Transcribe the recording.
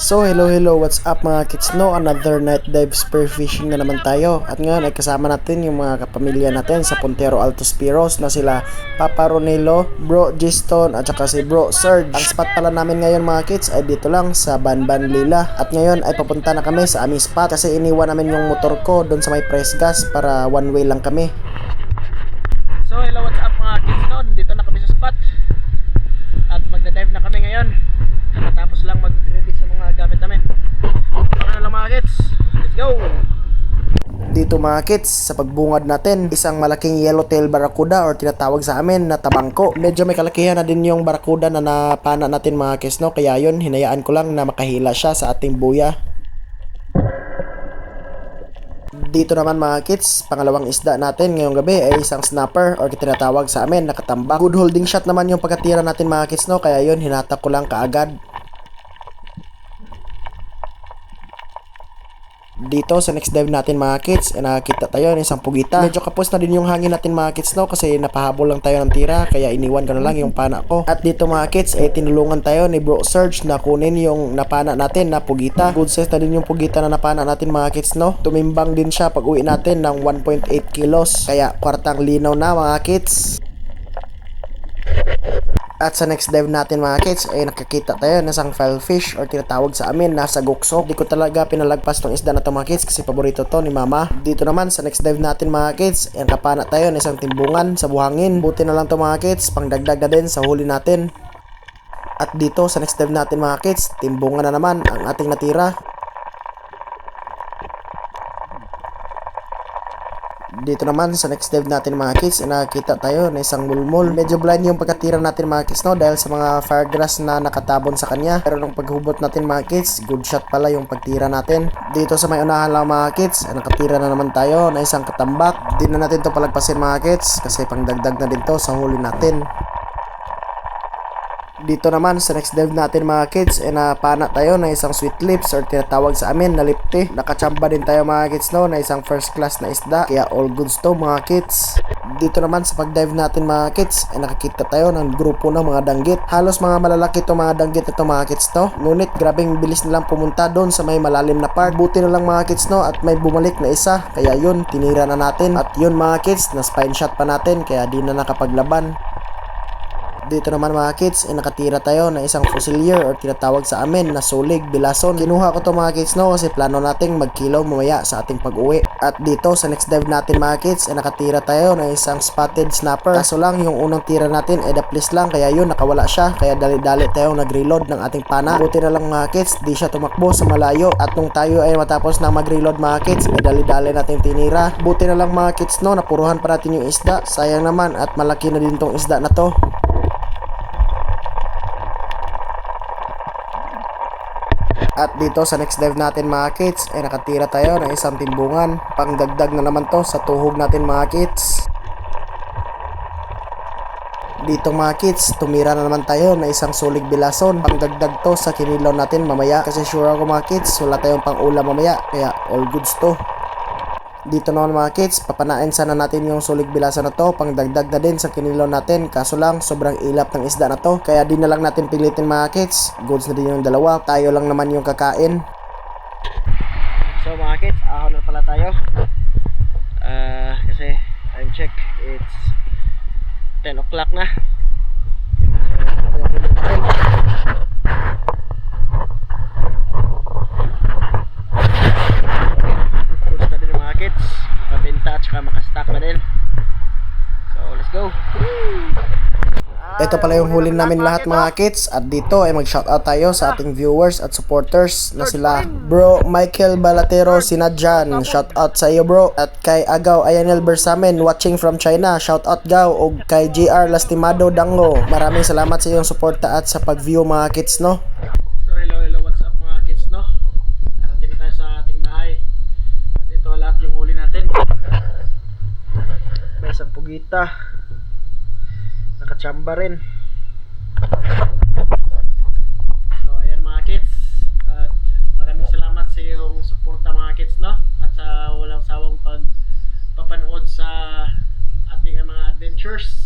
So hello, what's up mga kids, no? Another night dive spearfishing na naman tayo. At ngayon ay kasama natin yung mga kapamilya natin sa Puntero Alto Spiros na sila Papa Ronelo, Bro Giston at saka si Bro Serge. Ang spot pala namin ngayon mga kids ay dito lang sa Banban Lila. At ngayon ay papunta na kami sa aming spot kasi iniwan namin yung motor ko doon sa may press gas para one way lang kami. So hello, what's up mga kids, no? Dito na kami sa spot at magda-dive na kami ngayon. Nakatapos lang mag-ready sa mga gamit namin. Baka na lang mga kids, let's go! Dito mga kids, sa pagbungad natin, isang malaking yellowtail barracuda or tinatawag sa amin na tabangko. Medyo may kalakihan na din yung barracuda na napana natin mga kids, no? Kaya yun, hinayaan ko lang na makahila siya sa ating buya. Dito naman mga kids, pangalawang isda natin ngayong gabi ay isang snapper or tinatawag sa amin na katambak. Good holding shot naman yung pagkatira natin mga kids, no? Kaya yun, hinatak ko lang kaagad. Dito sa next dive natin mga kids, nakakita tayo ng isang pugita. Medyo kapos na din yung hangin natin mga kids, no? Kasi napahabol lang tayo ng tira, kaya iniwan ko na lang yung pana ko. At dito mga kids, tinulungan tayo ni Bro Serge na kunin yung napana natin na pugita. Good size na din yung pugita na napana natin mga kids, no? Tumimbang din siya pag uwi natin ng 1.8 kilos. Kaya kwartang linaw na mga kids. At sa next dive natin mga kids ay nakakita tayo ng isang filefish or tinatawag sa amin na sagukso. Di ko talaga pinalagpas tong isda na to mga kids kasi paborito to ni mama. Dito naman sa next dive natin mga kids ay nakapana tayo ng isang timbungan sa buhangin. Buti na lang to mga kids, pangdagdag na din sa huli natin. At dito sa next dive natin mga kids, timbungan na naman ang ating natira. Dito naman sa next dive natin mga kids, nakakita tayo na isang mulmul. Medyo blind yung pagkatira natin mga kids, no? Dahil sa mga firegrass na nakatabon sa kanya. Pero nung paghubot natin mga kids, good shot pala yung pagtira natin. Dito sa may unahan lang mga kids, nakatira na naman tayo na isang katambak. Di na natin to palagpasin mga kids kasi pangdagdag na din to sa huli natin. Dito naman sa next dive natin mga kids napana tayo na isang sweet lips or tinatawag sa amin na lipte. Nakachamba din tayo mga kids, no, na isang first class na isda, kaya all goods to mga kids. Dito naman sa pag-dive natin mga kids nakakita tayo ng grupo ng mga danggit. Halos mga malalaki to mga danggit ito mga kids, no? Ngunit grabing bilis nilang pumunta doon sa may malalim na part. Buti na lang mga kids, no, at may bumalik na isa, kaya yun, tinira na natin. At yun mga kids, na spine shot pa natin kaya di na nakapaglaban. Dito naman mga kids nakatira tayo na isang fusilier or tinatawag sa amin na sulig bilason. Kinuha ko to mga kids, no, kasi plano nating magkilaw mamaya sa ating pag-uwi. At dito sa next dive natin mga kids nakatira tayo na isang spotted snapper. Kaso lang yung unang tira natin daplis lang, kaya yun nakawala siya, kaya dali-dali tayong nag-reload ng ating pana. Buti na lang mga kids, di siya tumakbo sa malayo. At nung tayo ay matapos na mag-reload mga kids dali-dali natin tinira. Buti na lang mga kids, no, napuruhan pa natin yung isda. Sayang naman at malaki na din tong isda na to. At dito sa next dive natin mga kids nakatira tayo ng isang timbungan. Pangdagdag na naman to sa tuhog natin mga kids. Dito mga kids, tumira na naman tayo na isang sulig bilason. Pangdagdag to sa kinilaw natin mamaya kasi sure ako mga kids wala tayong pang ulam mamaya, kaya all goods to. Dito naman mga kids, papanain sana natin yung sulig bilasan na to, pangdagdag na din sa kinilaw natin. Kaso lang, sobrang ilap ng isda na to, kaya di na lang natin pilitin mga kids. Goods na din yung dalawa, tayo lang naman yung kakain. So mga kids, ahon na pala tayo. Kasi time check, it's 10 o'clock na. Mabenta at saka makastock na din. So let's go. Ito pala yung huli namin lahat mga kids. At dito ay mag-shoutout tayo sa ating viewers at supporters na sila Bro Michael Balatero Sinadjan, shoutout sa iyo bro. At kay Agaw Ayanel Bersamen watching from China, shoutout Gaw. O kay JR Lastimado Dango, maraming salamat sa iyong suporta at sa pag-view mga kids, no. So hello, what's up mga kids, no? Narating tayo sa ating bahay. At ito lahat yung huli natin. May isang pugita, nakachamba rin. So ayan mga kids, at maraming salamat sa iyong suporta mga kids, no? At sa walang sawang pagpapanood sa ating mga adventures.